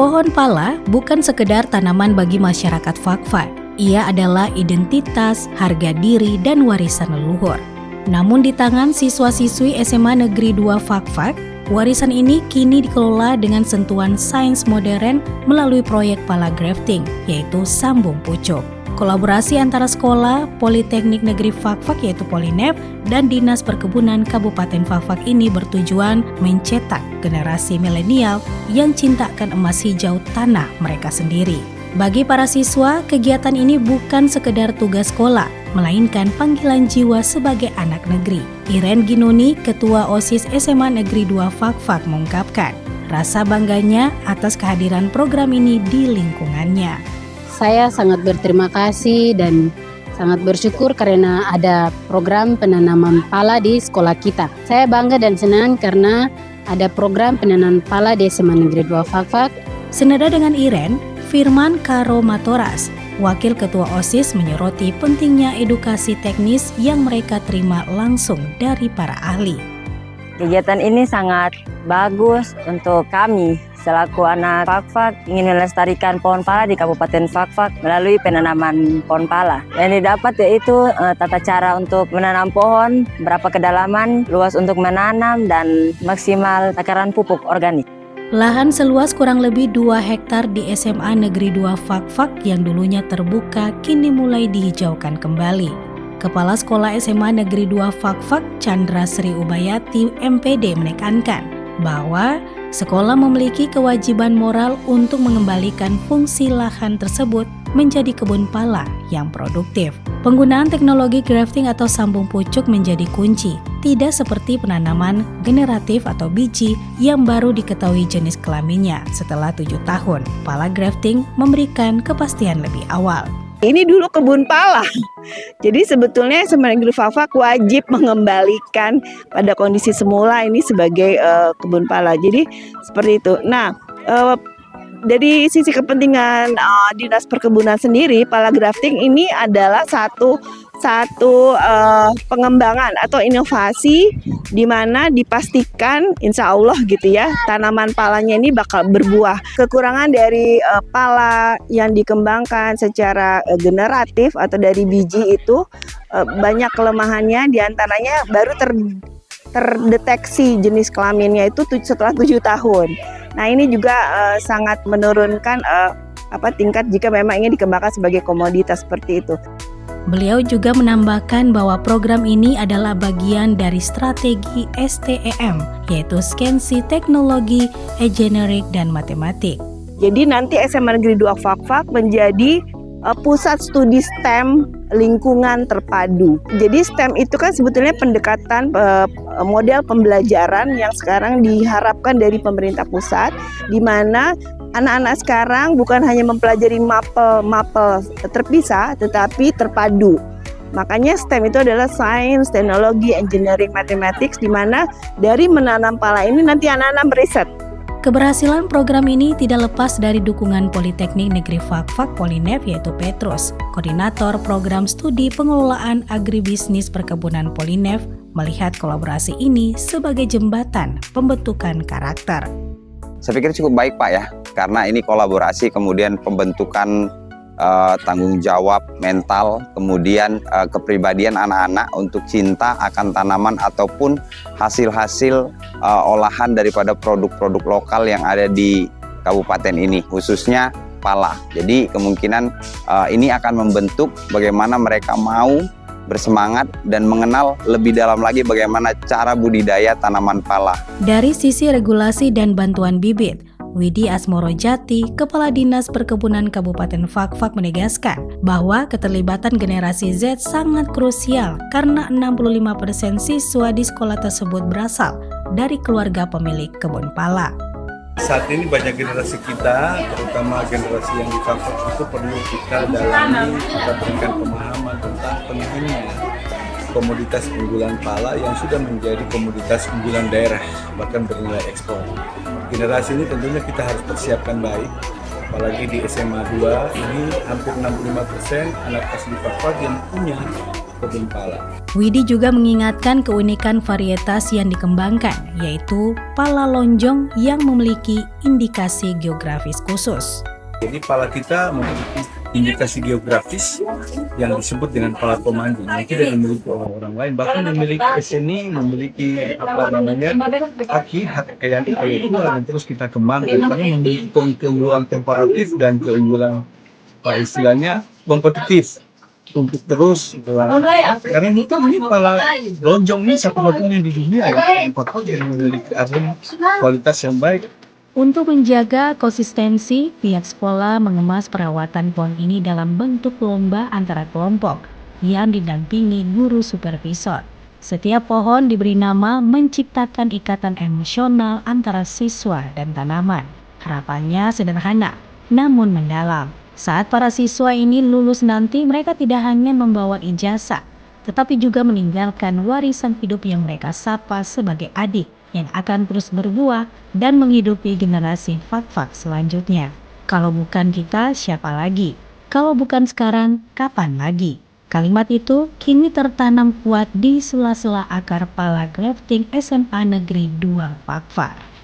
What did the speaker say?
Pohon pala bukan sekedar tanaman bagi masyarakat Fakfak. Ia adalah identitas, harga diri, dan warisan leluhur. Namun di tangan siswa-siswi SMA Negeri 2 Fakfak, warisan ini kini dikelola dengan sentuhan sains modern melalui proyek pala grafting, yaitu sambung pucuk. Kolaborasi antara sekolah, Politeknik Negeri Fakfak yaitu Polinef, dan Dinas Perkebunan Kabupaten Fakfak ini bertujuan mencetak generasi milenial yang cintakan emas hijau tanah mereka sendiri. Bagi para siswa, kegiatan ini bukan sekedar tugas sekolah, melainkan panggilan jiwa sebagai anak negeri. Iren Ginuni, Ketua OSIS SMA Negeri 2 Fakfak mengungkapkan rasa bangganya atas kehadiran program ini di lingkungannya. Saya sangat berterima kasih dan sangat bersyukur karena ada program penanaman pala di sekolah kita. Saya bangga dan senang karena ada program penanaman pala di SMA Negeri 2 Fakfak. Senada dengan Iren, Firman Karo Matoras, Wakil Ketua OSIS menyoroti pentingnya edukasi teknis yang mereka terima langsung dari para ahli. Kegiatan ini sangat bagus untuk kami selaku anak Fakfak ingin melestarikan pohon pala di Kabupaten Fakfak melalui penanaman pohon pala. Yang didapat yaitu tata cara untuk menanam pohon, berapa kedalaman, luas untuk menanam, dan maksimal takaran pupuk organik. Lahan seluas kurang lebih 2 hektar di SMA Negeri 2 Fakfak yang dulunya terbuka kini mulai dihijaukan kembali. Kepala Sekolah SMA Negeri 2 Fakfak Chandra Sri Ubayati MPD menekankan bahwa sekolah memiliki kewajiban moral untuk mengembalikan fungsi lahan tersebut menjadi kebun pala yang produktif. Penggunaan teknologi grafting atau sambung pucuk menjadi kunci, tidak seperti penanaman generatif atau biji yang baru diketahui jenis kelaminnya setelah 7 tahun. Pala grafting memberikan kepastian lebih awal. Ini dulu kebun pala. Jadi sebetulnya SMA Negeri Fakfak wajib mengembalikan pada kondisi semula ini sebagai kebun pala. Jadi seperti itu. Nah, dari sisi kepentingan Dinas Perkebunan sendiri, pala grafting ini adalah satu pengembangan atau inovasi di mana dipastikan insya Allah gitu ya tanaman palanya ini bakal berbuah. Kekurangan dari pala yang dikembangkan secara generatif atau dari biji itu banyak kelemahannya, diantaranya baru terdeteksi jenis kelaminnya itu setelah 7 tahun. Nah ini juga sangat menurunkan tingkat jika memang ingin dikembangkan sebagai komoditas seperti itu. Beliau juga menambahkan bahwa program ini adalah bagian dari strategi STEM, yaitu Skensi Teknologi, E-Generik, dan Matematik. Jadi nanti SMA Negeri 2 Fakfak menjadi pusat studi STEM lingkungan terpadu. Jadi STEM itu kan sebetulnya pendekatan model pembelajaran yang sekarang diharapkan dari pemerintah pusat, di mana anak-anak sekarang bukan hanya mempelajari mapel terpisah, tetapi terpadu. Makanya STEM itu adalah Science, Teknologi, Engineering, Mathematics, di mana dari menanam pala ini nanti anak-anak beriset. Keberhasilan program ini tidak lepas dari dukungan Politeknik Negeri Fakfak Polinef yaitu Petrus, Koordinator Program Studi Pengelolaan Agribisnis Perkebunan Polinef, melihat kolaborasi ini sebagai jembatan pembentukan karakter. Saya pikir cukup baik Pak ya, karena ini kolaborasi, kemudian pembentukan tanggung jawab mental, kemudian kepribadian anak-anak untuk cinta akan tanaman ataupun hasil-hasil olahan daripada produk-produk lokal yang ada di kabupaten ini, khususnya pala. Jadi kemungkinan ini akan membentuk bagaimana mereka mau bersemangat dan mengenal lebih dalam lagi bagaimana cara budidaya tanaman pala. Dari sisi regulasi dan bantuan bibit, Widi Asmorojati, Kepala Dinas Perkebunan Kabupaten Fakfak menegaskan bahwa keterlibatan generasi Z sangat krusial karena 65% siswa di sekolah tersebut berasal dari keluarga pemilik kebun pala. Saat ini banyak generasi kita, terutama generasi yang di Fakfak itu perlu kita dalami, kita berikan pemahaman tentang pentingnya komoditas unggulan pala yang sudah menjadi komoditas unggulan daerah, bahkan bernilai ekspor. Generasi ini tentunya kita harus persiapkan baik, apalagi di SMA 2 ini hampir 65% anak asli Fakfak yang punya kebun pala. Widi juga mengingatkan keunikan varietas yang dikembangkan, yaitu pala lonjong yang memiliki indikasi geografis khusus. Jadi pala kita memiliki indikasi geografis yang disebut dengan pala pemandu. Yang tidak dimiliki oleh orang lain, bahkan memiliki SNI, memiliki hak kekayaan intelektual, dan terus kita kembangkan karena memiliki keunggulan komparatif dan keunggulan istilahnya kompetitif untuk terus karena ini pala lonjong ini satu-satunya di dunia yang memiliki kualitas yang baik. Untuk menjaga konsistensi, pihak sekolah mengemas perawatan pohon ini dalam bentuk lomba antara kelompok yang didampingi guru supervisor. Setiap pohon diberi nama menciptakan ikatan emosional antara siswa dan tanaman. Harapannya sederhana, namun mendalam. Saat para siswa ini lulus nanti, mereka tidak hanya membawa ijazah, tetapi juga meninggalkan warisan hidup yang mereka sapa sebagai adik yang akan terus berbuah dan menghidupi generasi Fak-Fak selanjutnya. Kalau bukan kita, siapa lagi? Kalau bukan sekarang, kapan lagi? Kalimat itu kini tertanam kuat di sela-sela akar pala grafting SMA Negeri 2 Fak-Fak.